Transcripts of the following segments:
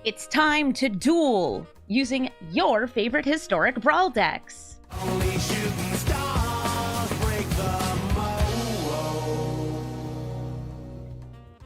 It's time to duel using your favorite historic Brawl decks. Only shooting stars break the mold.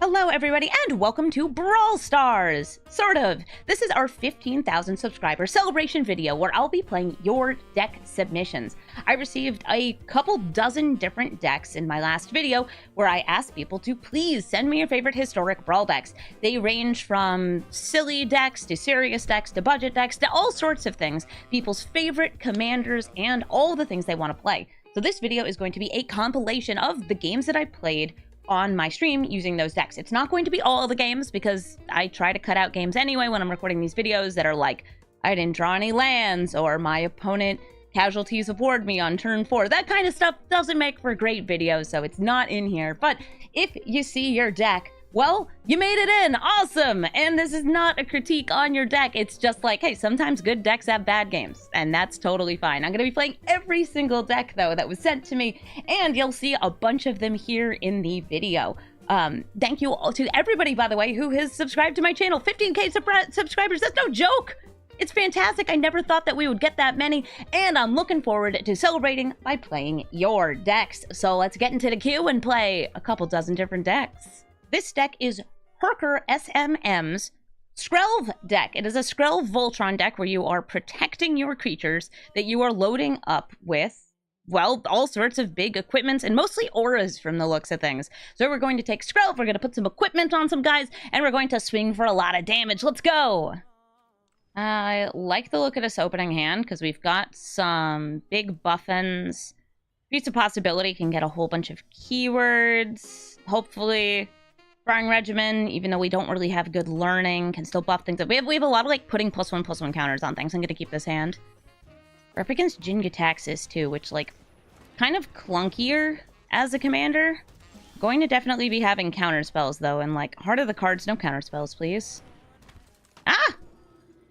Hello everybody and welcome to Brawl Stars! Sort of. This is our 15,000 subscriber celebration video where I'll be playing your deck submissions. I received a couple dozen different decks in my last video where I asked people to please send me your favorite historic Brawl decks. They range from silly decks to serious decks to budget decks to all sorts of things. People's favorite commanders and all the things they want to play. So this video is going to be a compilation of the games that I played on my stream using those decks. It's not going to be all the games because I try to cut out games anyway when I'm recording these videos that are like, I didn't draw any lands, or my opponent casualties aboard me on turn 4. That kind of stuff doesn't make for great videos, so it's not in here. But if you see your deck, well, you made it in! Awesome! And this is not a critique on your deck. It's just like, hey, sometimes good decks have bad games, and that's totally fine. I'm going to be playing every single deck, though, that was sent to me, and you'll see a bunch of them here in the video. Thank you all to everybody, by the way, who has subscribed to my channel. 15K subscribers, that's no joke! It's fantastic. I never thought that we would get that many, and I'm looking forward to celebrating by playing your decks. So let's get into the queue and play a couple dozen different decks. This deck is Herker SMM's Skrelv deck. It is a Skrelv Voltron deck where you are protecting your creatures that you are loading up with, well, all sorts of big equipments and mostly auras from the looks of things. So we're going to take Skrelv, we're going to put some equipment on some guys, and we're going to swing for a lot of damage. Let's go! I like the look of this opening hand because we've got some big buffins. Piece of Possibility can get a whole bunch of keywords, hopefully. Sparring Regimen, even though we don't really have good learning, can still buff things up. We have a lot of like putting +1/+1 counters on things. I'm gonna keep this hand. We're up against Jin-Gitaxias too, which like kind of clunkier as a commander. Going to definitely be having counter spells though, and like heart of the cards, no counter spells, please. Ah!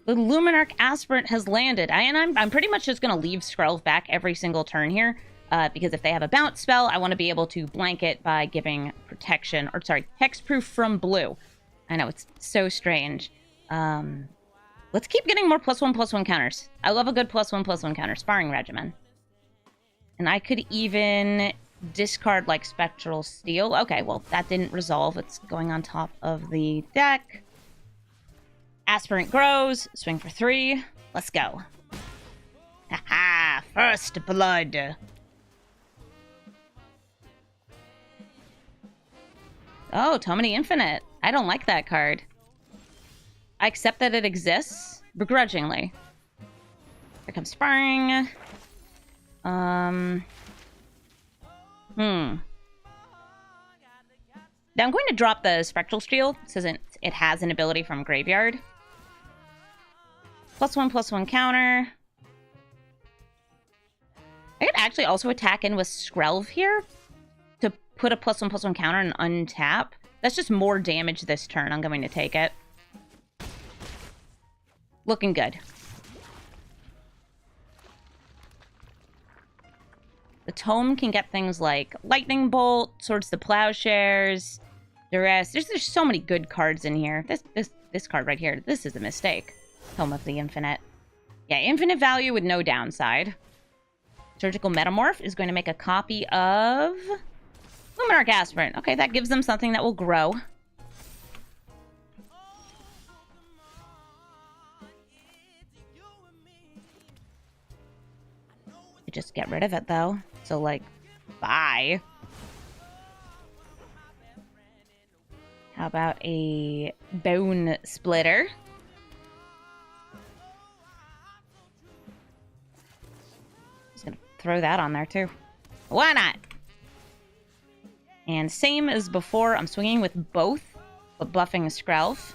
The Luminarch Aspirant has landed. I'm pretty much just gonna leave Skrelv back every single turn here. Because if they have a bounce spell, I want to be able to blanket by giving protection, or sorry, hexproof from blue. I know, it's so strange. Let's keep getting more +1/+1 counters. I love a good +1/+1 counter. Sparring Regimen. And I could even discard like Spectral Steel. Okay, well, that didn't resolve. It's going on top of the deck. Aspirant grows. Swing for 3. Let's go. Haha, first blood. Oh, Tomini Infinite. I don't like that card. I accept that it exists, begrudgingly. Here comes Sparring. Now I'm going to drop the Spectral Steel, since it has an ability from Graveyard. +1/+1 counter. I could actually also attack in with Skrelv here to put a +1/+1 counter and untap. That's just more damage this turn. I'm going to take it. Looking good. The Tome can get things like Lightning Bolt, Swords to Plowshares, Duress. There's so many good cards in here. This card right here, this is a mistake. Tome of the Infinite. Yeah, infinite value with no downside. Surgical Metamorph is going to make a copy of Luminarch Aspirant. Okay, that gives them something that will grow. Just get rid of it, though. So, like, bye. How about a Bone Splitter? Just gonna throw that on there, too. Why not? And same as before, I'm swinging with both, but buffing Skrelv.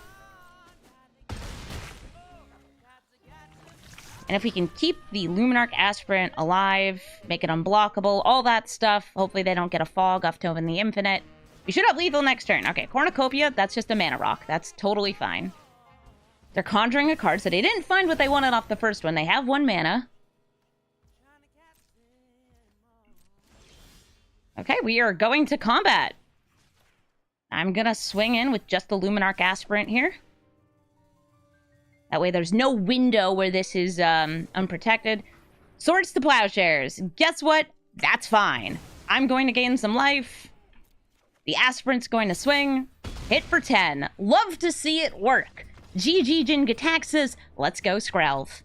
And if we can keep the Luminarch Aspirant alive, make it unblockable, all that stuff, hopefully they don't get a fog off Tome in the Infinite. We should have lethal next turn. Okay, Cornucopia, that's just a mana rock. That's totally fine. They're conjuring a card, so they didn't find what they wanted off the first one. They have 1 mana. Okay, we are going to combat. I'm gonna swing in with just the Luminarch Aspirant here. That way there's no window where this is unprotected. Swords to plowshares. Guess what? That's fine. I'm going to gain some life. The aspirant's going to swing. Hit for 10. Love to see it work. GG Jin-Gitaxias. Let's go Skrelv.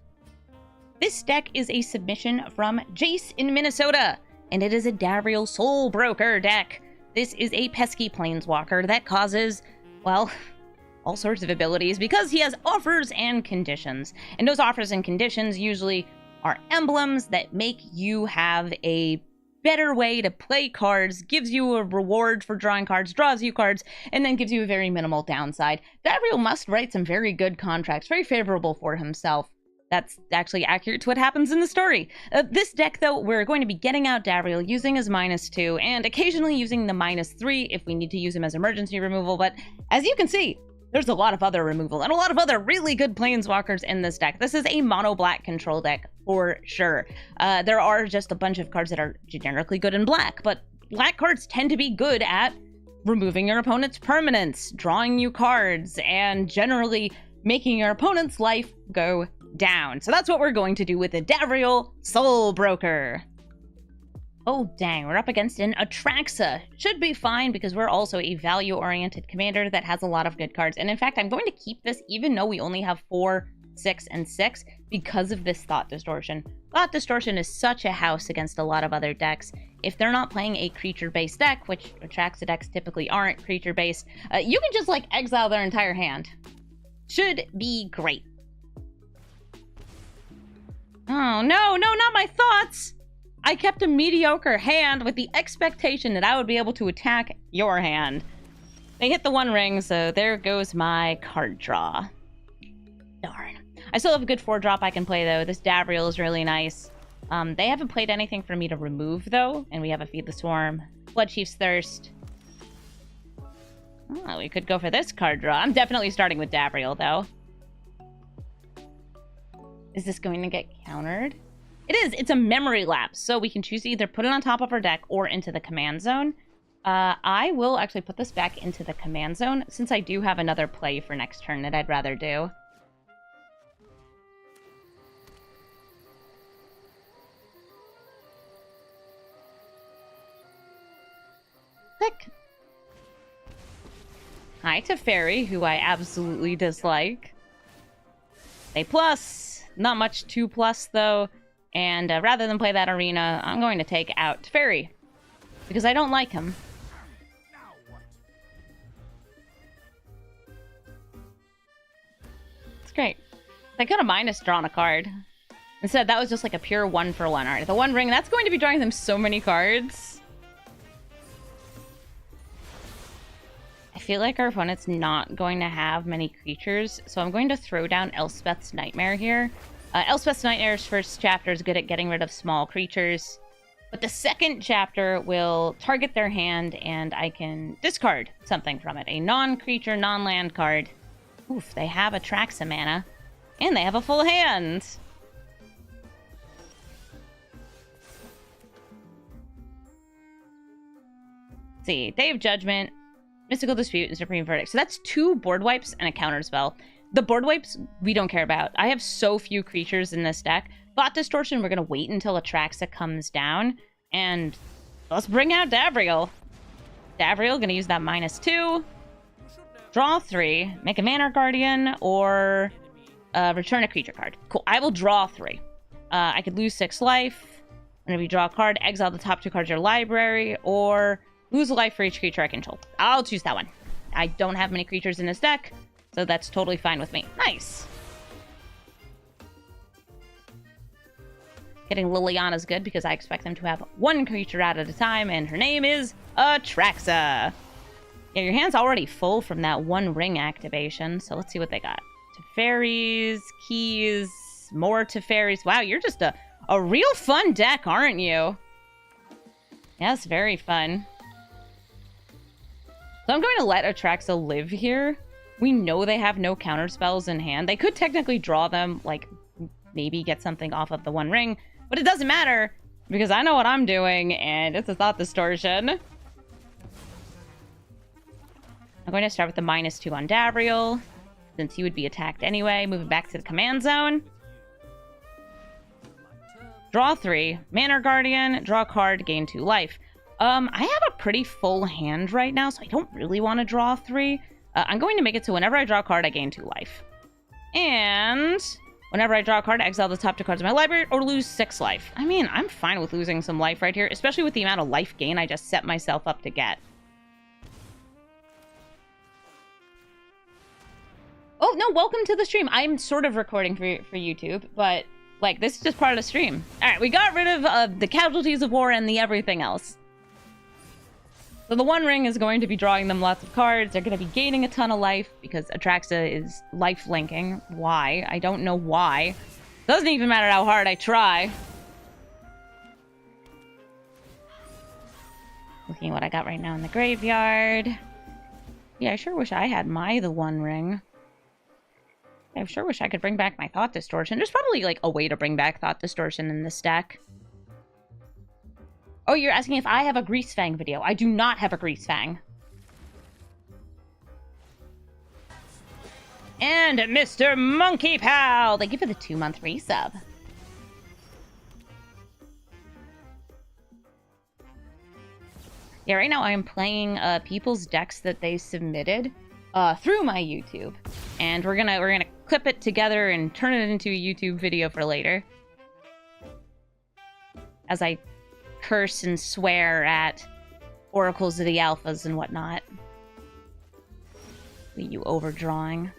This deck is a submission from Jace in Minnesota, and it is a Davriel Soul Broker deck. This is a pesky planeswalker that causes, well, all sorts of abilities because he has offers and conditions. And those offers and conditions usually are emblems that make you have a better way to play cards, gives you a reward for drawing cards, draws you cards, and then gives you a very minimal downside. Davriel must write some very good contracts, very favorable for himself. That's actually accurate to what happens in the story. This deck, though, we're going to be getting out Davriel, using his -2, and occasionally using the -3 if we need to use him as emergency removal, but as you can see, there's a lot of other removal and a lot of other really good planeswalkers in this deck. This is a mono-black control deck for sure. There are just a bunch of cards that are generically good in black, but black cards tend to be good at removing your opponent's permanents, drawing you cards, and generally making your opponent's life go down. So that's what we're going to do with the Davriel Soul Broker. Oh, dang, we're up against an Atraxa. Should be fine because we're also a value-oriented commander that has a lot of good cards. And in fact, I'm going to keep this even though we only have 4, 6, and 6 because of this Thought Distortion. Thought Distortion is such a house against a lot of other decks. If they're not playing a creature-based deck, which Atraxa decks typically aren't creature-based, you can just, like, exile their entire hand. Should be great. Oh, no, not my thoughts! I kept a mediocre hand with the expectation that I would be able to attack your hand. They hit the 1 ring, so there goes my card draw. Darn. I still have a good 4-drop I can play, though. This Davriel is really nice. They haven't played anything for me to remove, though, and we have a Feed the Swarm. Bloodchief's Thirst. Oh, we could go for this card draw. I'm definitely starting with Davriel, though. Is this going to get countered? It is. It's a memory lapse, so we can choose to either put it on top of our deck or into the command zone. I will actually put this back into the command zone, since I do have another play for next turn that I'd rather do. Click. Hi to Fairy, who I absolutely dislike. A+. Not much 2+, though. And rather than play that arena, I'm going to take out Fairy. Because I don't like him. It's great. I could have drawn a card. Instead, that was just like a pure 1-for-1. Alright, the 1 ring, that's going to be drawing them so many cards. I feel like our opponent's not going to have many creatures, so I'm going to throw down Elspeth's Nightmare here. Elspeth's Nightmare's first chapter is good at getting rid of small creatures, but the second chapter will target their hand, and I can discard something from it. A non-creature, non-land card. Oof, they have Atraxa mana, and they have a full hand. Let's see, Day of Judgment, Mystical Dispute, and Supreme Verdict. So that's 2 board wipes and a counter spell. The board wipes, we don't care about. I have so few creatures in this deck. Thought Distortion, we're going to wait until Atraxa comes down. And let's bring out Davriel. Davriel, going to use that -2. Draw 3. Make a Mana Guardian, or return a creature card. Cool. I will draw 3. I could lose 6 life. Whenever you draw a card, exile the top 2 cards of your library, or lose a life for each creature I control. I'll choose that one. I don't have many creatures in this deck, so that's totally fine with me. Nice. Getting Liliana's good because I expect them to have 1 creature out at a time, and her name is Atraxa. Yeah, your hand's already full from that 1 ring activation, so let's see what they got. Teferis, Keys, more Teferis. Wow, you're just a real fun deck, aren't you? Yes, very fun. So I'm going to let Atraxa live here. We know they have no counter spells in hand. They could technically draw them, like, maybe get something off of the 1 ring. But it doesn't matter, because I know what I'm doing, and it's a Thought Distortion. I'm going to start with the -2 on Davriel. since he would be attacked anyway. Moving back to the command zone. Draw 3. Manor Guardian. Draw a card. Gain 2 life. I have a pretty full hand right now, so I don't really want to draw 3. I'm going to make it so whenever I draw a card, I gain 2 life. And whenever I draw a card, I exile the top 2 cards of my library or lose 6 life. I mean, I'm fine with losing some life right here, especially with the amount of life gain I just set myself up to get. Oh, no, welcome to the stream. I'm sort of recording for YouTube, but, like, this is just part of the stream. All right, we got rid of the casualties of war and the everything else. So the One Ring is going to be drawing them lots of cards. They're going to be gaining a ton of life because Atraxa is life linking. Why? I don't know why. Doesn't even matter how hard I try. Looking at what I got right now in the graveyard. Yeah, I sure wish I had the One Ring. I sure wish I could bring back my Thought Distortion. There's probably, like, a way to bring back Thought Distortion in this deck. Oh, you're asking if I have a Grease Fang video. I do not have a Grease Fang. And Mr. Monkey Pal! Thank you for the 2-month resub. Yeah, right now I am playing people's decks that they submitted through my YouTube. And we're gonna clip it together and turn it into a YouTube video for later. As I curse and swear at oracles of the alphas and whatnot. You overdrawing.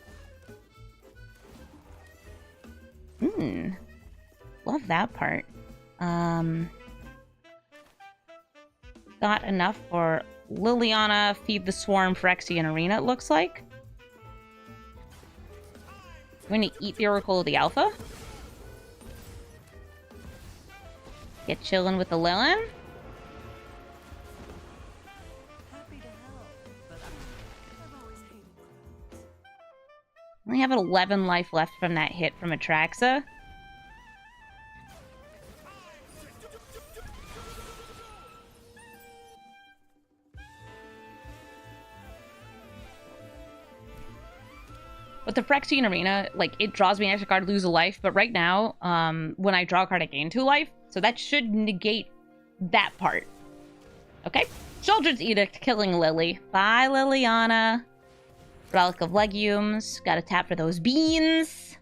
Love that part. Got enough for Liliana, Feed the Swarm, Phyrexian Arena, it looks like. I'm going to eat the Oracle of the Alpha. Get chillin' with the Lilin. Only have 11 life left from that hit from Atraxa. With the Phyrexian Arena, like, it draws me an extra card, lose a life, but right now, when I draw a card, I gain 2 life, so that should negate that part. Okay? Sheoldred's Edict, killing Lily. Bye, Liliana. Relic of Legumes. Gotta tap for those beans.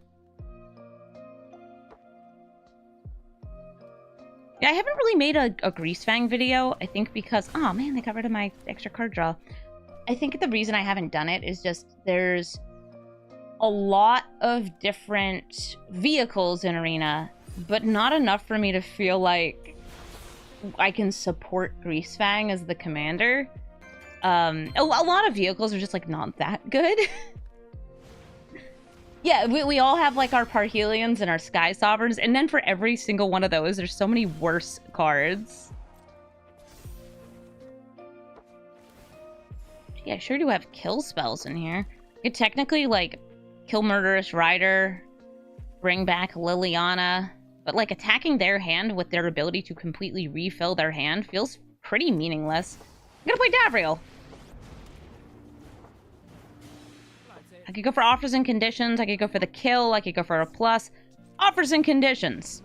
Yeah, I haven't really made a Grease Fang video, I think because... Oh, man, they got rid of my extra card draw. I think the reason I haven't done it is just there's a lot of different vehicles in Arena, but not enough for me to feel like I can support Grease Fang as the commander. A lot of vehicles are just, like, not that good. Yeah, we all have, like, our Parhelions and our Sky Sovereigns, and then for every single one of those, there's so many worse cards. Yeah, I sure do have kill spells in here. It technically, like, kill Murderous Rider, bring back Liliana, but, like, attacking their hand with their ability to completely refill their hand feels pretty meaningless. I'm gonna play Davriel. I could go for offers and conditions, I could go for the kill, I could go for a plus. Offers and conditions.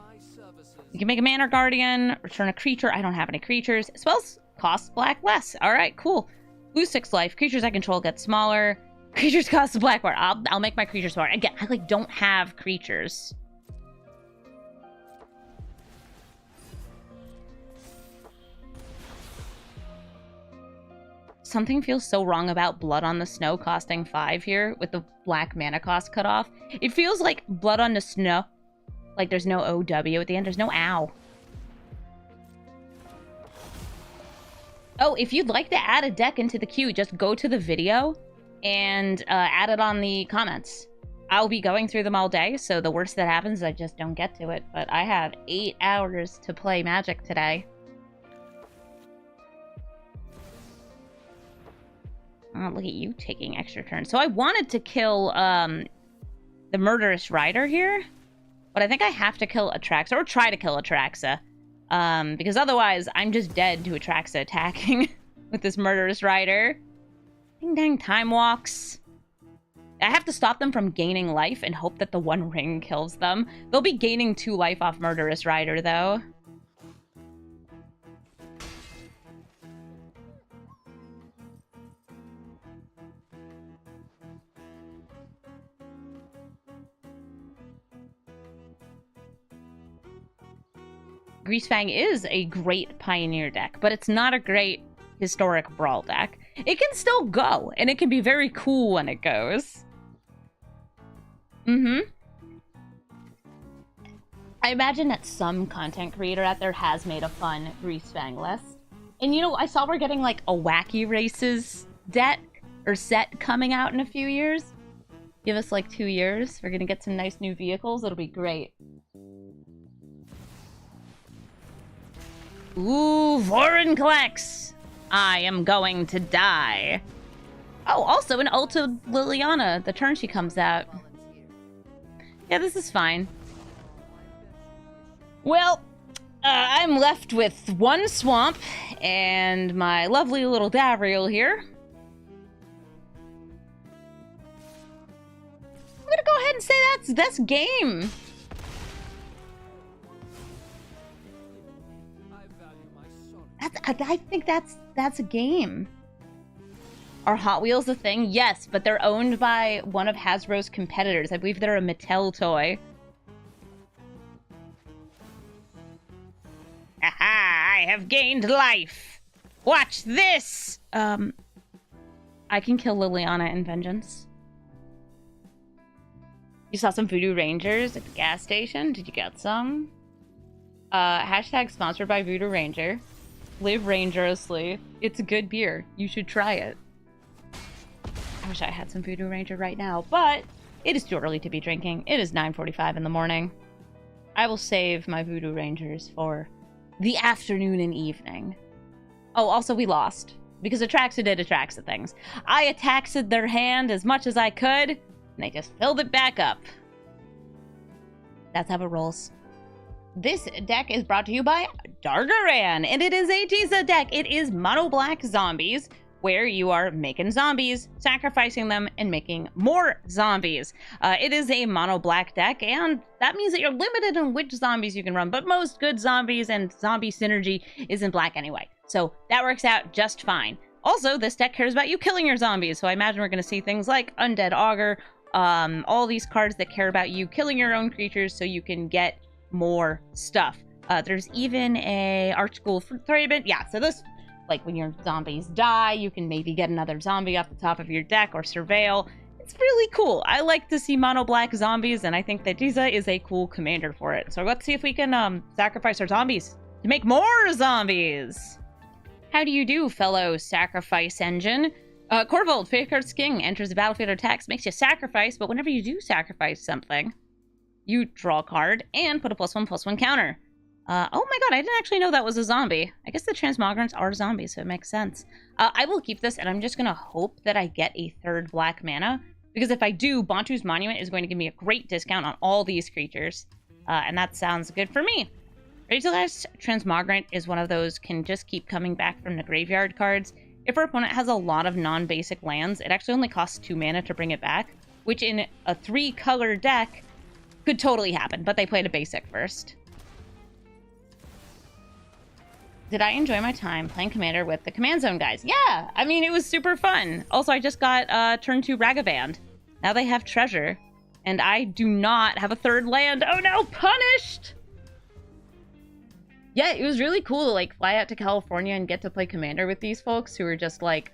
You can make a Manor Guardian, return a creature. I don't have any creatures. Spells cost black less. Alright, cool. Lose 6 life. Creatures I control get smaller. Creatures cost a black bar. I'll make my creatures smaller. Again, I, like, don't have creatures. Something feels so wrong about Blood on the Snow costing 5 here with the black mana cost cut off. It feels like Blood on the Snow. Like there's no OW at the end. There's no OW. Oh, if you'd like to add a deck into the queue, just go to the video and add it on the comments. I'll be going through them all day, so the worst that happens is I just don't get to it. But I have 8 hours to play Magic today. Oh, look at you taking extra turns. So I wanted to kill the Murderous Rider here, but I think I have to kill Atraxa, or try to kill Atraxa, because otherwise I'm just dead to Atraxa attacking with this Murderous Rider. Ding dang, Time Walks. I have to stop them from gaining life and hope that the one ring kills them. They'll be gaining 2 life off Murderous Rider, though. Greasefang is a great Pioneer deck, but it's not a great historic Brawl deck. It can still go, and it can be very cool when it goes. I imagine that some content creator out there has made a fun Greasefang list. And you know, I saw we're getting like a Wacky Races deck or set coming out in a few years. Give us like 2 years. We're gonna get some nice new vehicles. It'll be great. Ooh, Vorinclex! I am going to die. Oh, also an Ulta Liliana, the turn she comes out. Yeah, this is fine. Well, I'm left with 1 swamp and my lovely little Davriel here. I'm gonna go ahead and say that's game. I think that's a game. Are Hot Wheels a thing? Yes, but they're owned by one of Hasbro's competitors. I believe they're a Mattel toy. Aha! I have gained life! Watch this! I can kill Liliana in Vengeance. You saw some Voodoo Rangers at the gas station? Did you get some? Hashtag sponsored by Voodoo Ranger. Live rangerously. It's a good beer. You should try it. I wish I had some Voodoo Ranger right now, but it is too early to be drinking. It is 9:45 in the morning. I will save my Voodoo Rangers for the afternoon and evening. Oh, also we lost. Because Atraxa did Atraxa things. I attaxed their hand as much as I could, and they just filled it back up. That's how it rolls. This deck is brought to you by Dargaran, and it is a Gisa deck. It is mono black zombies, where you are making zombies, sacrificing them, and making more zombies. It is a mono black deck, and that means that you're limited on which zombies you can run, but most good zombies and zombie synergy is in black anyway, so that works out just fine. Also, this deck cares about you killing your zombies, so I imagine we're going to see things like Undead Augur, all these cards that care about you killing your own creatures so you can get more stuff. There's even a Archghoul Thraben. Yeah, so this, like when your zombies die, you can maybe get another zombie off the top of your deck or surveil. It's really cool. I like to see mono black zombies, and I think that Gisa is a cool commander for it. So let's see if we can sacrifice our zombies to make more zombies. How do you do, fellow sacrifice engine? Corvold, Faircard's King, enters the battlefield or attacks, makes you sacrifice, but whenever you do sacrifice something, you draw a card and put a +1/+1 counter. Oh my god, I didn't actually know that was a zombie. I guess the transmogrants are zombies, so it makes sense. I will keep this, and I'm just gonna hope that I get a 3rd black mana, because if I do, Bantu's Monument is going to give me a great discount on all these creatures, and that sounds good for me. Razorlash Transmogrant is one of those can just keep coming back from the graveyard cards. If our opponent has a lot of non-basic lands, it actually only costs 2 mana to bring it back, which in a 3-color deck could totally happen, but they played a basic first. Did I enjoy my time playing Commander with the Command Zone guys? Yeah! I mean, it was super fun. Also, I just got turn 2 Ragaband. Now they have Treasure, and I do not have a 3rd land. Oh no, punished! Yeah, it was really cool to like fly out to California and get to play Commander with these folks who are just like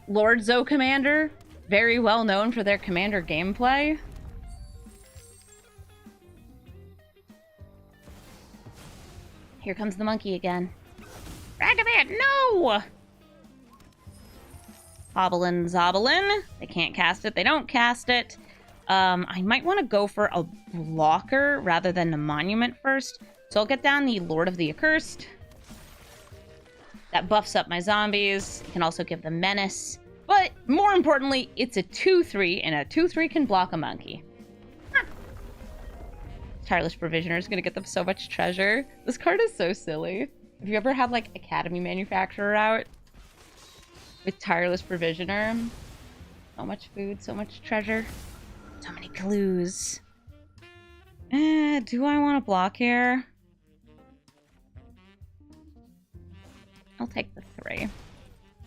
Lord Zo Commander, very well known for their Commander gameplay. Here comes the monkey again. Ragaband, no! Hobbling Zobbling. They can't cast it. They don't cast it. I might want to go for a blocker rather than a monument first. So I'll get down the Lord of the Accursed. That buffs up my zombies. You can also give them Menace. But more importantly, it's a 2/3, and a 2/3 can block a monkey. Tireless Provisioner is going to get them so much treasure. This card is so silly. Have you ever had, like, Academy Manufacturer out with Tireless Provisioner? So much food, so much treasure, so many clues. Do I want to block here? I'll take the 3.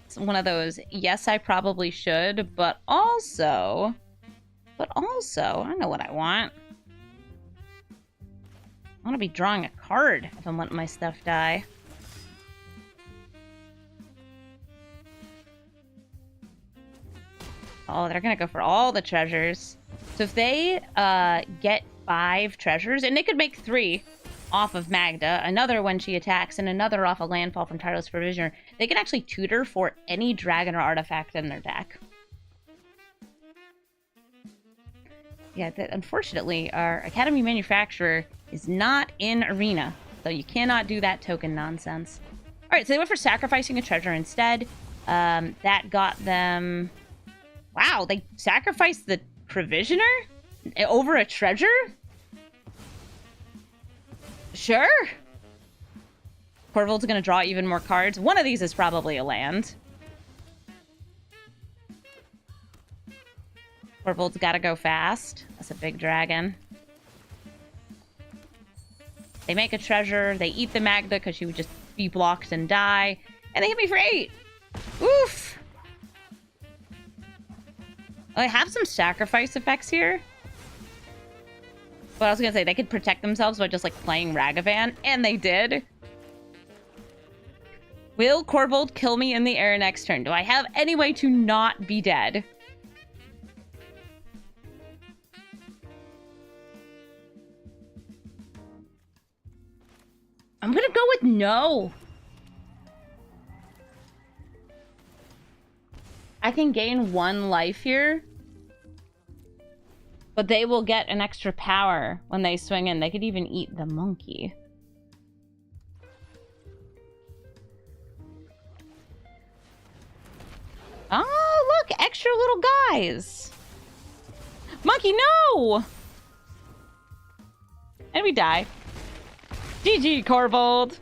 It's one of those, yes, I probably should, but also, I know what I want. I want to be drawing a card if I'm letting my stuff die. Oh, they're gonna go for all the treasures. So if they get 5 treasures, and they could make 3 off of Magda, another when she attacks, and another off a landfall from Tireless Provisioner, they can actually tutor for any dragon or artifact in their deck. Yeah, unfortunately, our Academy Manufacturer is not in Arena, so you cannot do that token nonsense. Alright, so they went for sacrificing a treasure instead. That got them... Wow, they sacrificed the Provisioner over a treasure? Sure. Corvold's gonna draw even more cards. One of these is probably a land. Corvold's gotta go fast. That's a big dragon. They make a treasure. They eat the Magda because she would just be blocked and die. And they hit me for 8. Oof. I have some sacrifice effects here. But I was gonna say, they could protect themselves by just, like, playing Ragavan. And they did. Will Corvold kill me in the air next turn? Do I have any way to not be dead? I'm gonna go with no. I can gain 1 life here. But they will get an extra power when they swing in. They could even eat the monkey. Oh, look! Extra little guys! Monkey, no! And we die. GG, Corvold!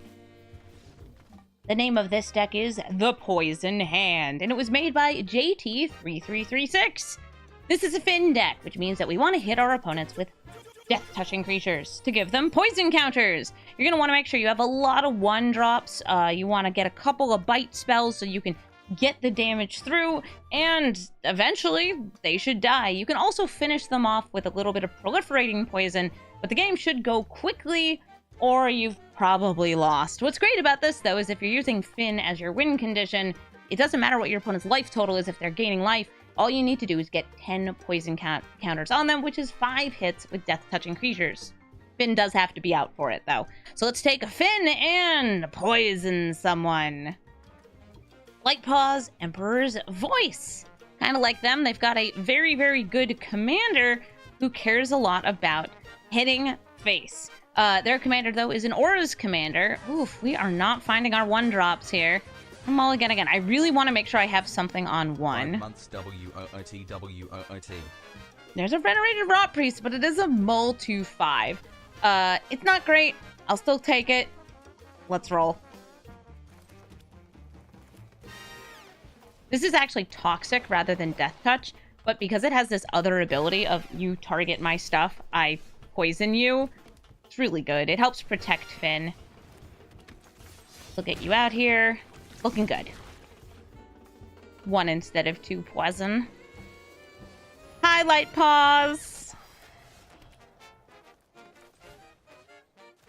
The name of this deck is The Poison Hand, and it was made by JT3336. This is a Fynn deck, which means that we want to hit our opponents with death-touching creatures to give them poison counters. You're going to want to make sure you have a lot of 1-drops. You want to get a couple of bite spells so you can get the damage through, and eventually they should die. You can also finish them off with a little bit of proliferating poison, but the game should go quickly or you've probably lost. What's great about this, though, is if you're using Fynn as your win condition, it doesn't matter what your opponent's life total is if they're gaining life. All you need to do is get 10 poison counters on them, which is 5 hits with death-touching creatures. Fynn does have to be out for it, though. So let's take a Fynn and poison someone. Lightpaw's Emperor's Voice. Kind of like them, they've got a very, very good commander who cares a lot about hitting face. Their commander, though, is an Aura's commander. Oof, we are not finding our 1-drops here. Mulligan again. I really want to make sure I have something on 1. 5 months WOOT, WOOT. There's a Venerated Rot Priest, but it is a Mull 2/5. It's not great. I'll still take it. Let's roll. This is actually Toxic rather than Death Touch, but because it has this other ability of you target my stuff, I poison you. It's really good. It helps protect Fynn. We'll get you out here. Looking good. 1 instead of 2 poison. Highlight Paws.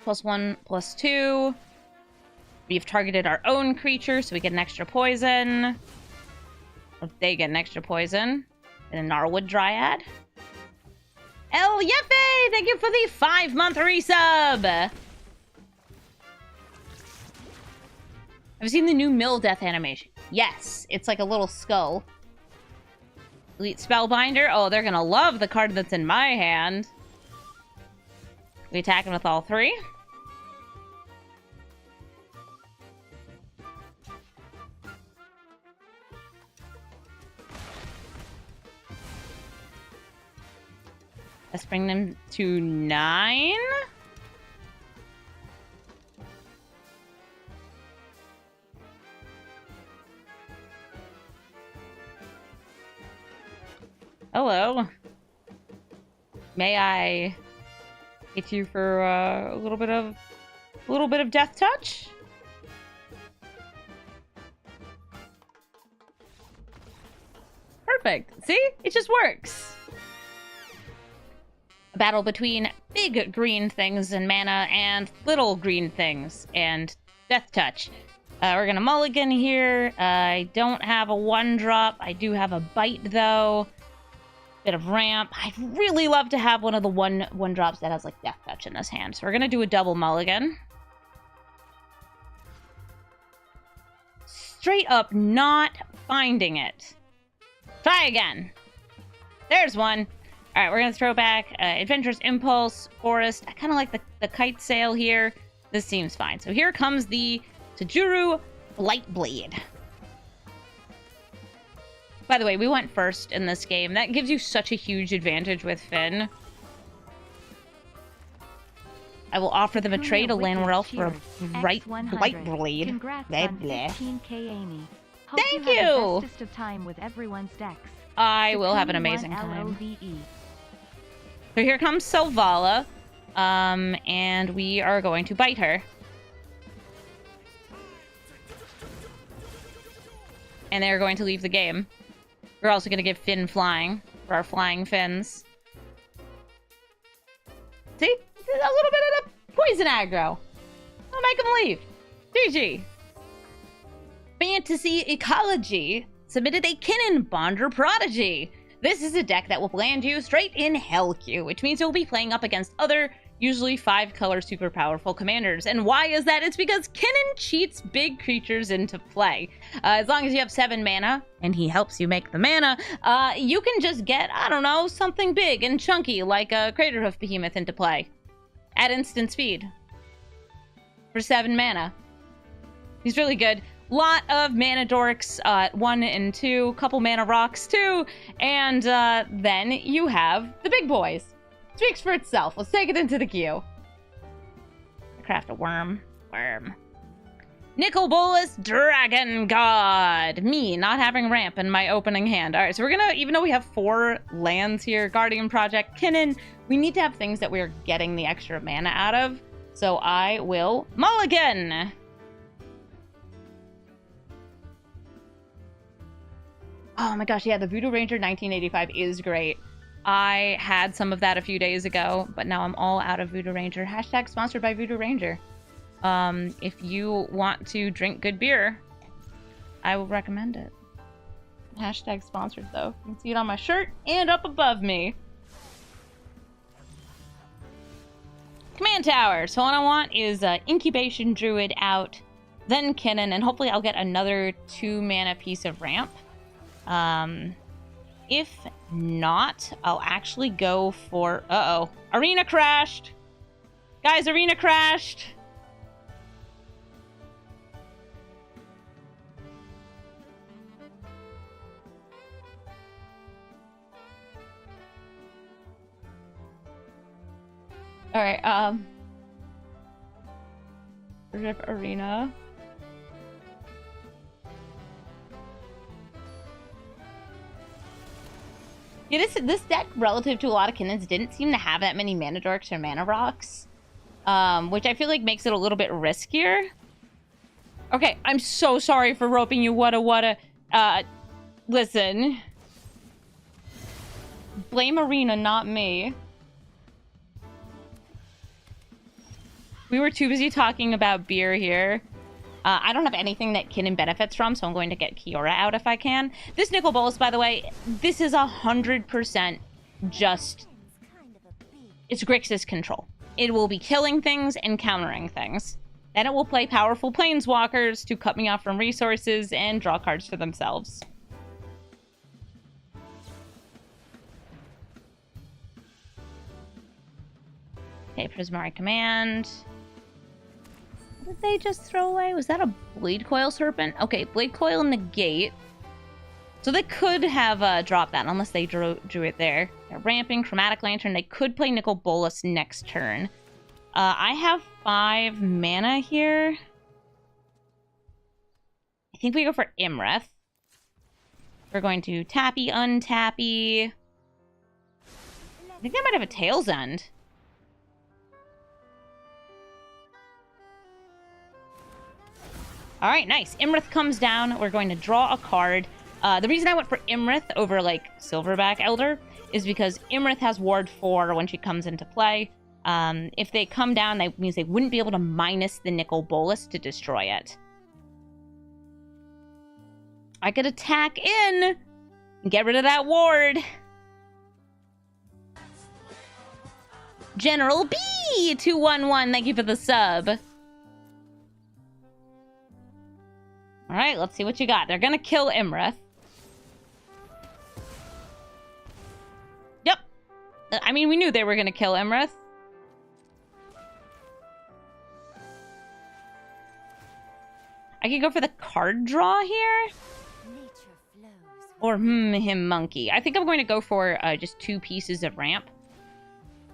+1, +2. We've targeted our own creature, so we get an extra poison. Or they get an extra poison. And a Gnarlwood Dryad. El Yefe! Thank you for the 5-month resub! Have you seen the new Mill Death animation? Yes, it's like a little skull. Elite Spellbinder. Oh, they're gonna love the card that's in my hand. We attack him with all 3. Let's bring them to 9. Hello. May I hit you for a little bit of death touch? Perfect. See? It just works. A battle between big green things and mana and little green things and death touch. We're gonna mulligan here. I don't have a 1-drop. I do have a bite though. Bit of ramp. I'd really love to have one of the one drops that has like death touch in this hand. So we're gonna do a double mulligan. Straight up not finding it. Try again. There's one. All right, we're gonna throw back Adventurous Impulse, Forest. I kind of like the kite sail here. This seems fine. So here comes the Tajuru Blightblade. By the way, we went first in this game. That gives you such a huge advantage with Fynn. I will offer them a trade, a Landward Elf for a Blightblade. Congrats Blah, on blah. 15K, Amy. Hope Thank you. Have you! the bestest of time with everyone's decks. I will have an amazing time. LOVE. So here comes Selvala, and we are going to bite her. And they're going to leave the game. We're also going to give Fynn flying for our flying Finns. See? A little bit of the poison aggro. I'll make them leave. GG. Fantasy Ecology submitted a Kinnan Bonder Prodigy. This is a deck that will land you straight in Hell Queue, which means you'll be playing up against other, usually 5-color super powerful commanders. And why is that? It's because Kinnan cheats big creatures into play. As long as you have 7 mana, and he helps you make the mana, you can just get, I don't know, something big and chunky like a Craterhoof Behemoth into play. At instant speed. For 7 mana. He's really good. Lot of mana dorks, 1 and 2, couple mana rocks too, and then you have the big boys. Speaks for itself. Let's take it into the queue. Craft a worm. Nicol Bolas Dragon God. Me not having ramp in my opening hand. Alright, so we're gonna, even though we have 4 lands here, Guardian Project, Kinnan, we need to have things that we're getting the extra mana out of. So I will mulligan. Oh my gosh, yeah, the Voodoo Ranger 1985 is great. I had some of that a few days ago, but now I'm all out of Voodoo Ranger. Hashtag sponsored by Voodoo Ranger. If you want to drink good beer, I will recommend it. Hashtag sponsored, though. You can see it on my shirt and up above me. Command Tower. So what I want is Incubation Druid out, then Kinnan, and hopefully I'll get another 2-mana piece of ramp. If not, I'll actually go for... Uh-oh. Arena crashed! Guys, Arena crashed! Alright, Rip Arena. Yeah, this deck, relative to a lot of Kinnans, didn't seem to have that many mana dorks or mana rocks, which I feel like makes it a little bit riskier. Okay, I'm so sorry for roping you, Wada. Listen. Blame Arena, not me. We were too busy talking about beer here. I don't have anything that Kinnan benefits from, so I'm going to get Kiora out if I can. This Nicol Bolas, by the way, this is 100% just... It's Grixis control. It will be killing things and countering things. Then it will play powerful Planeswalkers to cut me off from resources and draw cards for themselves. Okay, Prismari Command... What did they just throw away? Was that a Blade Coil Serpent? Okay, Blade Coil negate. So they could have dropped that, unless they drew it there. They're ramping, Chromatic Lantern. They could play Nicol Bolas next turn. I have 5 mana here. I think we go for Imrith. We're going to tappy, untappy. think they might have a Tail's End. All right, nice. Imrith comes down. We're going to draw a card. The reason I went for Imrith over, like, Silverback Elder is because Imrith has Ward 4 when she comes into play. If they come down, that means they wouldn't be able to minus the Nicol Bolas to destroy it. I could attack in and get rid of that ward. General B 211, thank you for the sub. All right, let's see what you got. They're gonna kill Imrith. Yep. I mean, we knew they were gonna kill Imrith. I could go for the card draw here. Or him monkey. I think I'm going to go for just 2 pieces of ramp.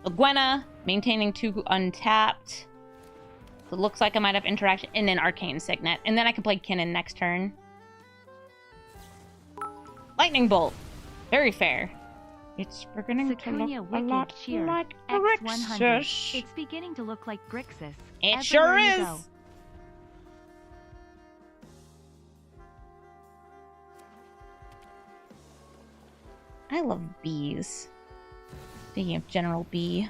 Gwenna, maintaining 2 untapped. So it looks like I might have interaction. And then Arcane Signet. And then I can play Kinnan next turn. Lightning Bolt. Very fair. It's beginning to look a lot like Grixis. It's beginning to look like Grixis. It sure Everywhere you is. go. I love bees. Speaking of General B.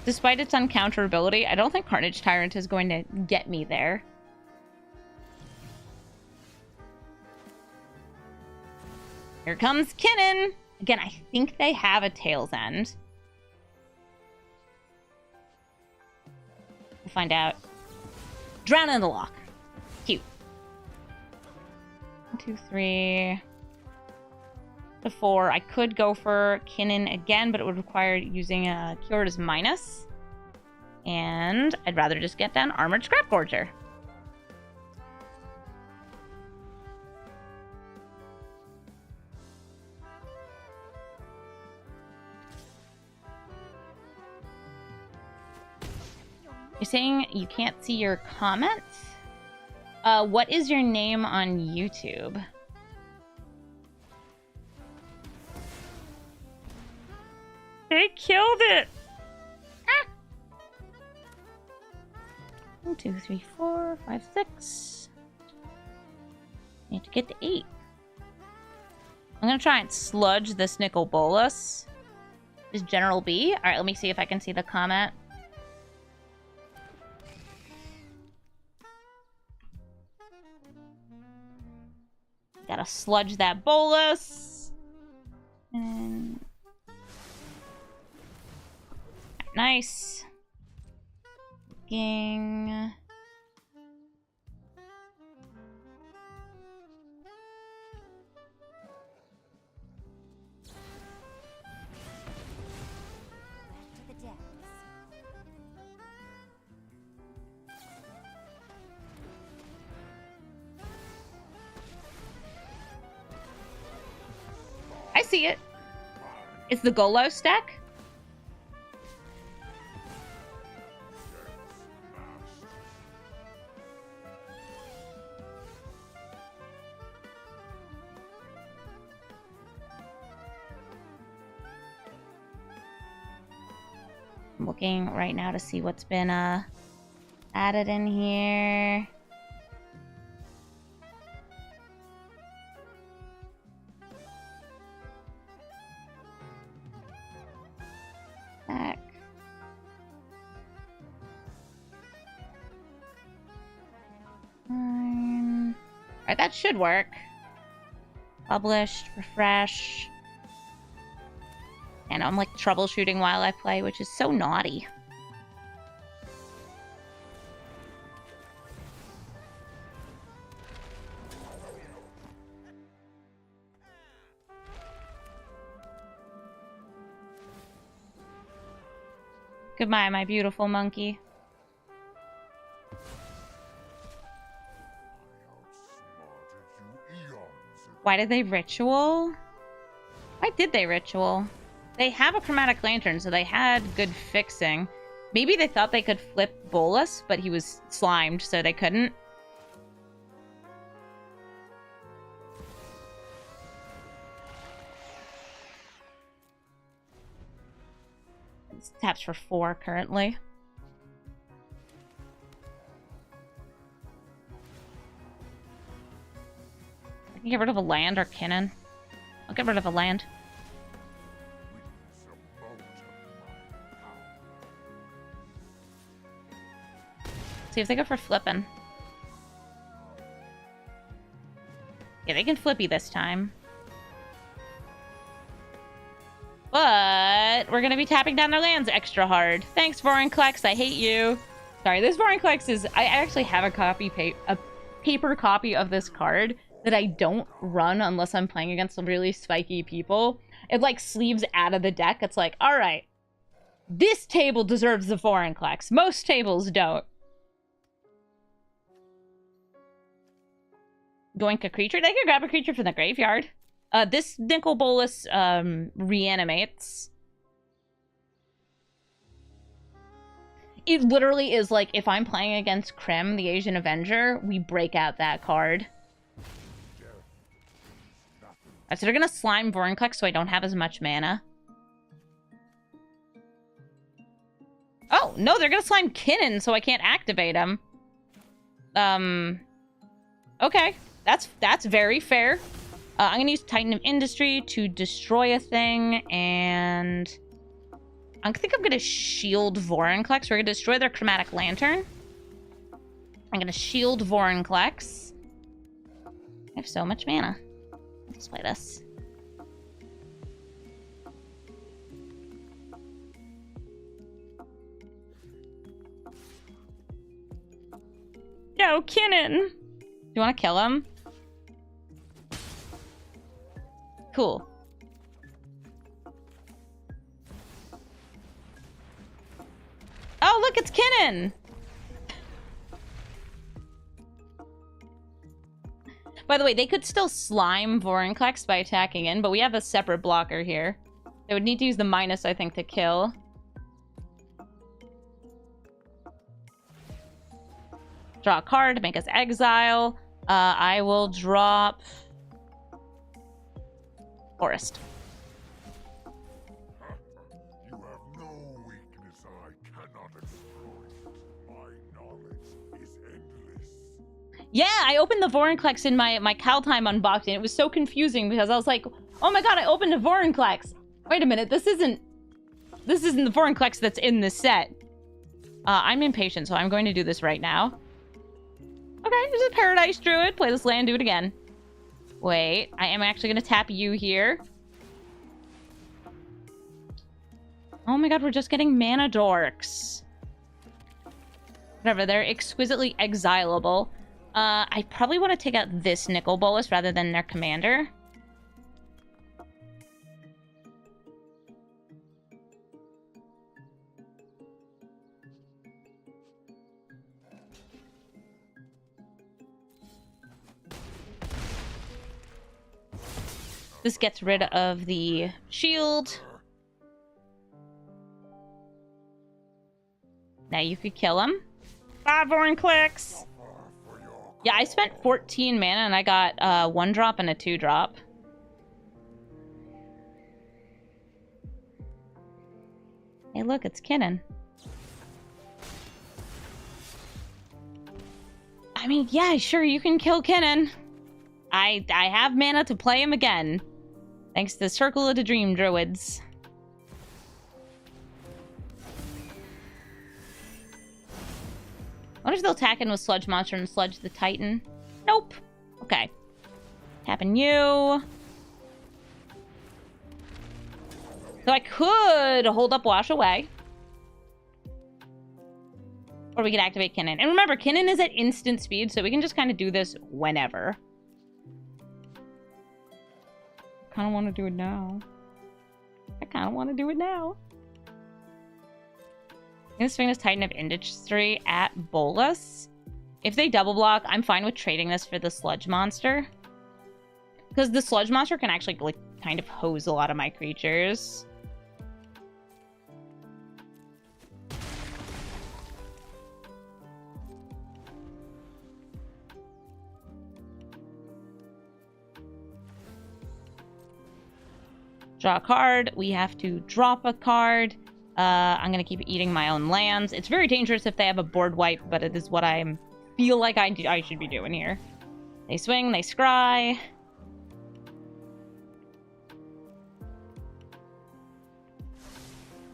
Despite its uncounterability, I don't think Carnage Tyrant is going to get me there. Here comes Kinnan! Again, I think they have a Tail's End. We'll find out. Drown in the Loch. Cute. 1, 2, 3... to 4. I could go for Kinnan again, but it would require using a Cura's Minus. And I'd rather just get down Armored Scrap Gorger. You're saying you can't see your comments? What is your name on YouTube? They killed it! Ah! 1, 2, 3, 4, 5, 6. Need to get to 8. I'm gonna try and sludge this Nicol Bolas. This General B. Alright, let me see if I can see the comment. Gotta sludge that Bolas. And... nice. Ging. I see it. It's the Golos deck. I'm looking right now to see what's been added in here. Back. Alright, that should work. Published, refresh. And I'm like troubleshooting while I play, which is so naughty. Goodbye, my beautiful monkey. Why did they ritual? Why did they ritual? They have a Chromatic Lantern, so they had good fixing. Maybe they thought they could flip Bolas, but he was slimed, so they couldn't. This taps for 4 currently. I can get rid of a land or Kinnan. I'll get rid of a land. See if they go for flipping. Yeah, they can flippy this time. But we're going to be tapping down their lands extra hard. Thanks, Vorinclex. I hate you. Sorry, this Vorinclex is... I actually have a paper copy of this card that I don't run unless I'm playing against some really spiky people. It, like, sleeves out of the deck. It's like, all right, this table deserves the Vorinclex. Most tables don't. Goink a creature. They can grab a creature from the graveyard. This Nicol Bolas reanimates. It literally is like if I'm playing against Krim, the Asian Avenger, we break out that card. Alright, so they're gonna slime Vorinclex so I don't have as much mana. Oh, no, they're gonna slime Kinnan so I can't activate him. Okay. That's very fair. I'm gonna use Titan of Industry to destroy a thing, and I think I'm gonna shield Vorinclex. We're gonna destroy their Chromatic Lantern. I'm gonna shield Vorinclex. I have so much mana. Let's play this. Yo, Kinnan! Do you want to kill him? Cool. Oh, look, it's Kinnan! By the way, they could still slime Vorinclex by attacking in, but we have a separate blocker here. They would need to use the minus, I think, to kill. Draw a card to make us exile. I will drop... Forest. You have no weakness I cannot exploit. My knowledge is endless. Yeah, I opened the Vorinclex in my Kaldheim unboxing. It was so confusing because I was like, oh my god, I opened a Vorinclex. Wait a minute, this isn't the Vorinclex that's in this set. I'm impatient, so I'm going to do this right now. Okay, there's a Paradise Druid. Play this land, do it again. Wait, I am actually going to tap you here. Oh my god, we're just getting mana dorks. Whatever, they're exquisitely exilable. I probably want to take out this Nicol Bolas rather than their commander. This gets rid of the shield. Now you could kill him. 5 Vorinclex. Yeah, I spent 14 mana and I got 1 drop and a 2 drop. Hey, look, it's Kinnan. I mean, yeah, sure, you can kill Kinnan. I have mana to play him again. Thanks to Circle of the Dream Druids. I wonder if they'll attack in with Sludge Monster and Sludge the Titan. Nope. Okay. Tapping you. So I could hold up Wash Away. Or we could activate Kinnan. And remember, Kinnan is at instant speed, so we can just kind of do this whenever. I kind of want to do it now. I'm gonna swing this Titan of Industry at Bolas. If they double block, I'm fine with trading this for the Sludge Monster. Because the Sludge Monster can actually, like, kind of hose a lot of my creatures. Draw a card. We have to drop a card. I'm gonna keep eating my own lands. It's very dangerous if they have a board wipe, but it is what I feel like I should be doing here. They swing, they scry.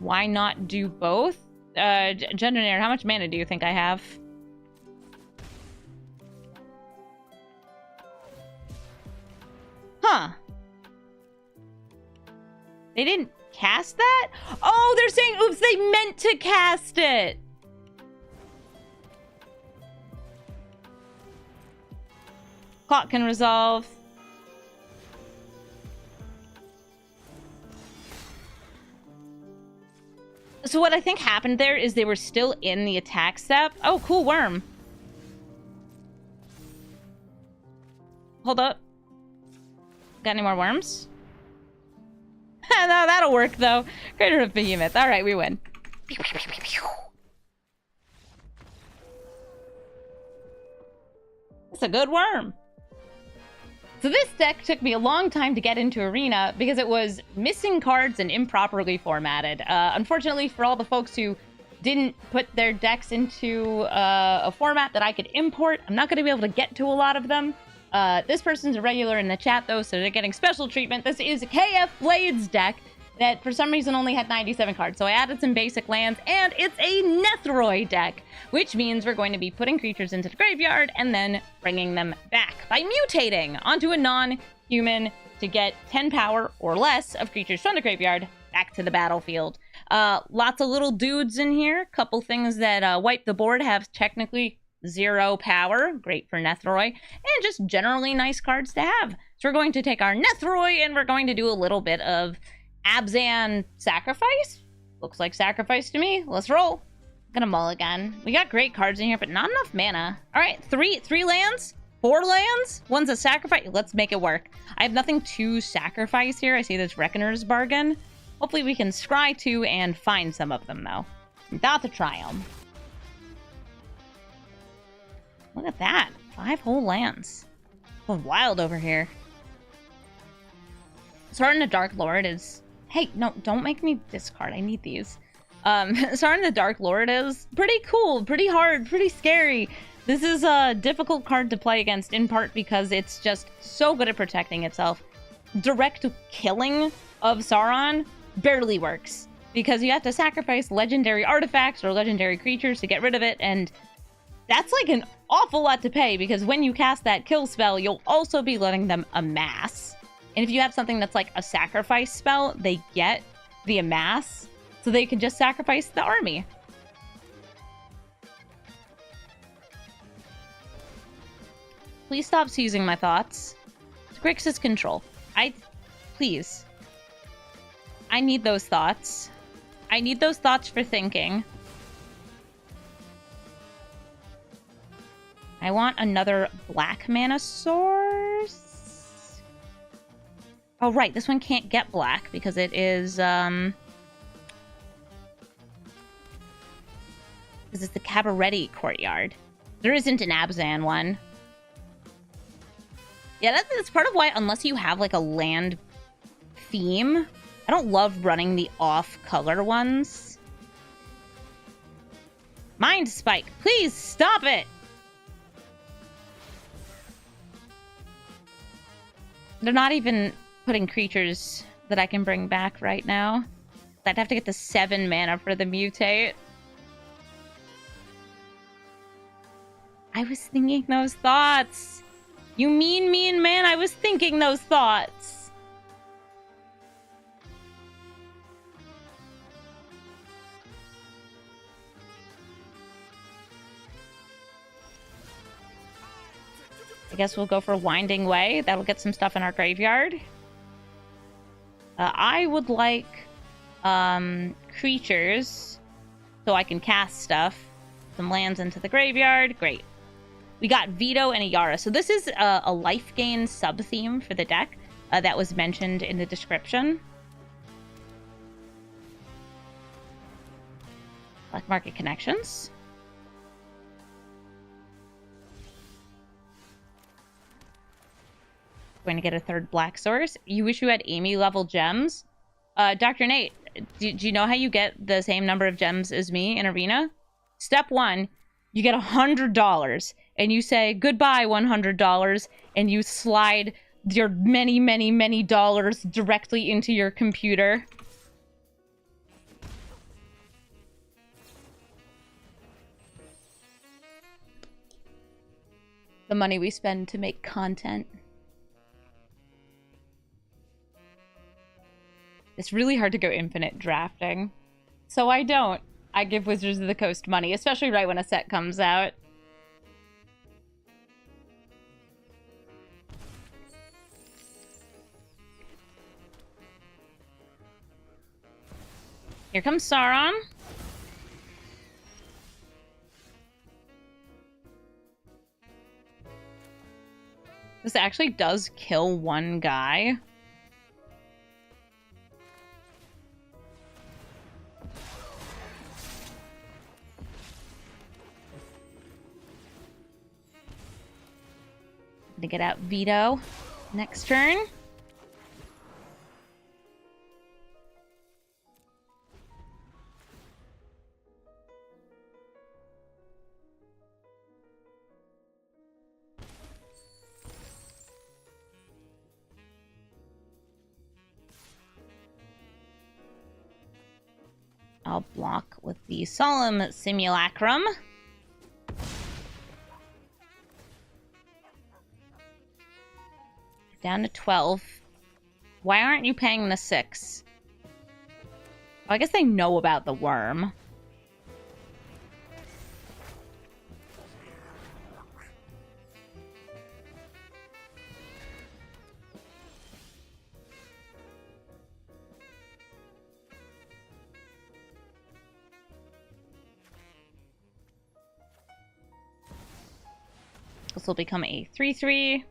Why not do both? Generator, how much mana do you think I have? Huh. They didn't cast that? Oh, they're saying, oops, they meant to cast it. Clock can resolve. So what I think happened there is they were still in the attack step. Oh, cool worm. Hold up. Got any more worms? No, that'll work though. Crater of Behemoth. All right, we win. It's a good worm. So this deck took me a long time to get into Arena because it was missing cards and improperly formatted. Unfortunately, for all the folks who didn't put their decks into a format that I could import, I'm not going to be able to get to a lot of them. This person's a regular in the chat, though, so they're getting special treatment. This is a KF Blades deck that, for some reason, only had 97 cards. So I added some basic lands, and it's a Nethroi deck, which means we're going to be putting creatures into the graveyard and then bringing them back by mutating onto a non-human to get 10 power or less of creatures from the graveyard back to the battlefield. Lots of little dudes in here. Couple things that wipe the board, have technically 0 power. Great for Nethroi. And just generally nice cards to have. So we're going to take our Nethroi and we're going to do a little bit of Abzan Sacrifice. Looks like sacrifice to me. Let's roll. Gonna mulligan. We got great cards in here, but not enough mana. All right, three lands, 4 lands. One's a sacrifice. Let's make it work. I have nothing to sacrifice here. I see this Reckoner's Bargain. Hopefully we can scry 2 and find some of them, though. Without the Triumph. Look at that. 5 whole lands. Going wild over here. Sarn the Dark Lord is... Hey, no, don't make me discard. I need these. Sarn the Dark Lord is pretty cool, pretty hard, pretty scary. This is a difficult card to play against, in part because it's just so good at protecting itself. Direct killing of Sauron barely works, because you have to sacrifice legendary artifacts or legendary creatures to get rid of it, and that's like an awful lot to pay, because when you cast that kill spell, you'll also be letting them amass. And if you have something that's like a sacrifice spell, they get the amass, so they can just sacrifice the army. Please stop seizing my thoughts. It's Grixis control. Please. I need those thoughts. I need those thoughts for thinking. I want another black mana source. Oh, right. This one can't get black because it is, because it's the Cabaretti Courtyard. There isn't an Abzan one. Yeah, that's part of why, unless you have, like, a land theme, I don't love running the off-color ones. Mind Spike, please stop it! They're not even putting creatures that I can bring back right now. I'd have to get the 7 mana for the mutate. I was thinking those thoughts. You mean man, I was thinking those thoughts. I guess we'll go for Winding Way. That'll get some stuff in our graveyard. I would like creatures so I can cast stuff. Some lands into the graveyard. Great. We got Veto and a Yara. So this is a life gain sub-theme for the deck that was mentioned in the description. Black Market Connections. Going to get a 3rd black source. You wish you had Amy level gems. Dr. Nate, do you know how you get the same number of gems as me in Arena? Step 1, you get $100, and you say, goodbye, $100, and you slide your many, many, many dollars directly into your computer. The money we spend to make content. It's really hard to go infinite drafting. So I don't. I give Wizards of the Coast money, especially right when a set comes out. Here comes Sauron. This actually does kill one guy. To get out Veto next turn. I'll block with the Solemn Simulacrum. Down to 12. Why aren't you paying the 6? Oh, I guess they know about the worm. This will become a 3/3.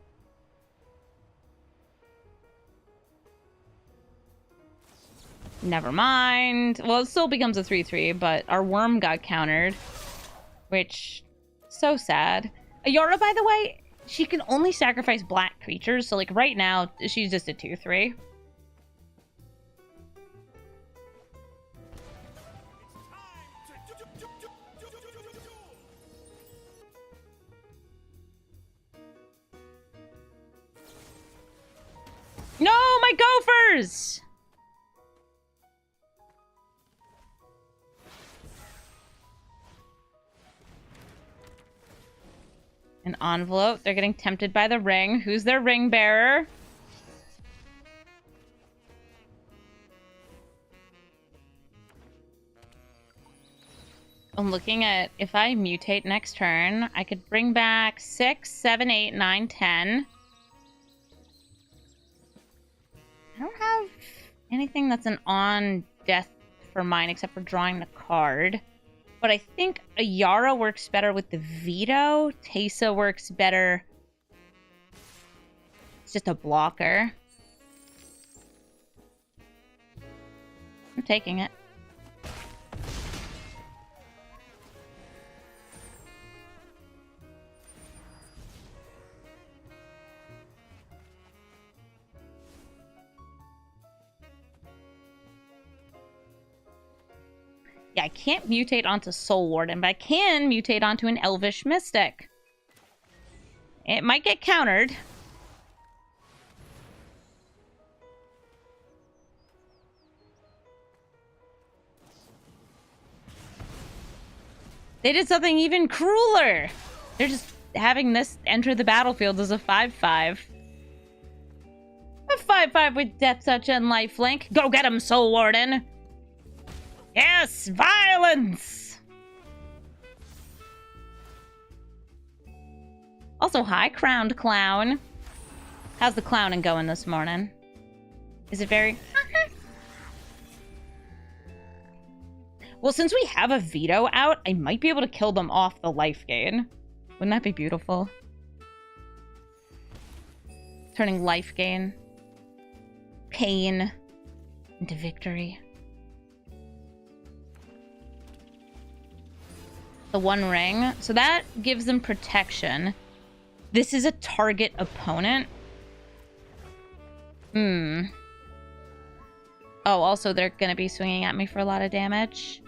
Never mind. Well, it still becomes a 3/3, but our worm got countered. Which, so sad. Ayara, by the way, she can only sacrifice black creatures, so like right now, she's just a 2/3. No, my gophers! An envelope. They're getting tempted by the ring. Who's their ring bearer? I'm looking at if I mutate next turn, I could bring back 6, 7, 8, 9, 10. I don't have anything that's an on death for mine except for drawing the card. But I think Ayara works better with the veto. Teysa works better. It's just a blocker. I'm taking it. Yeah, I can't mutate onto Soul Warden, but I can mutate onto an Elvish Mystic. It might get countered. They did something even crueler. They're just having this enter the battlefield as a 5/5. A 5/5 with Death Touch and Lifelink. Go get him, Soul Warden! Yes! Violence! Also, hi, Crowned Clown. How's the clowning going this morning? Is it very... Well, since we have a veto out, I might be able to kill them off the life gain. Wouldn't that be beautiful? Turning life gain, pain, into victory. The one ring. So that gives them protection. This is a target opponent. Oh, also they're gonna be swinging at me for a lot of damage.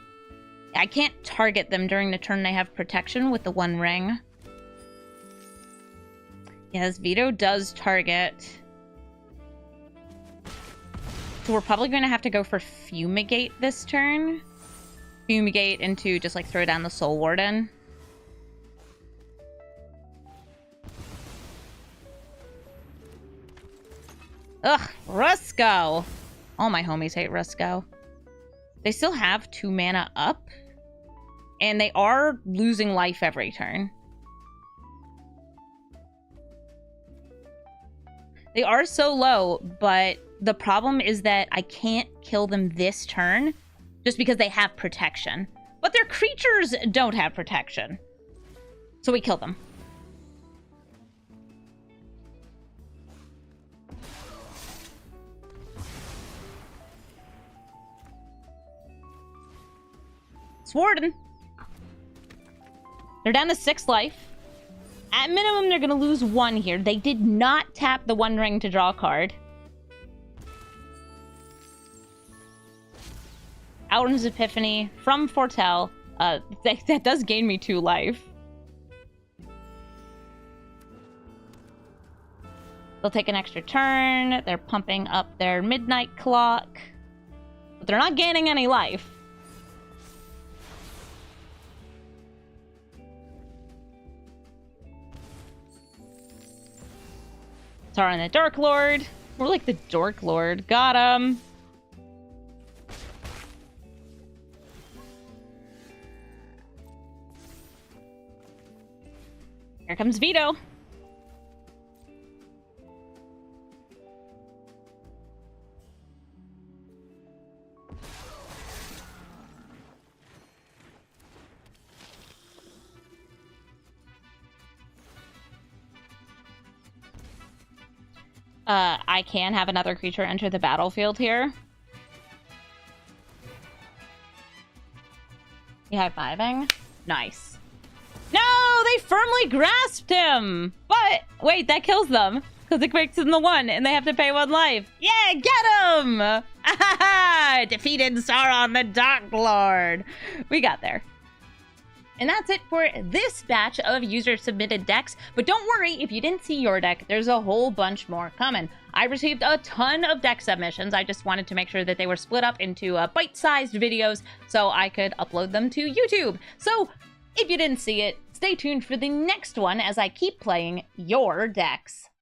I can't target them during the turn they have protection with the One Ring. Yes, Veto does target. So we're probably going to have to go for Fumigate this turn. Fumigate into just like throw down the Soul Warden. Ugh, Rusko! All my homies hate Rusko. They still have 2 mana up. And they are losing life every turn. They are so low, but the problem is that I can't kill them this turn just because they have protection. But their creatures don't have protection. So we kill them. Swarden. They're down to 6 life. At minimum, they're going to lose 1 here. They did not tap the One Ring to draw a card. Outlan's Epiphany from Foretell. That does gain me 2 life. They'll take an extra turn. They're pumping up their Midnight Clock. But they're not gaining any life. Tar on the Dark Lord. More like the Dork Lord. Got him. Here comes Veto. I can have another creature enter the battlefield here. You high-fiving? Nice. No! They firmly grasped him! But, wait, that kills them. Because it makes them the 1, and they have to pay 1 life. Yeah, get him! Ah, defeated Sauron the Dark Lord. We got there. And that's it for this batch of user-submitted decks. But don't worry, if you didn't see your deck, there's a whole bunch more coming. I received a ton of deck submissions. I just wanted to make sure that they were split up into bite-sized videos so I could upload them to YouTube. So if you didn't see it, stay tuned for the next one as I keep playing your decks.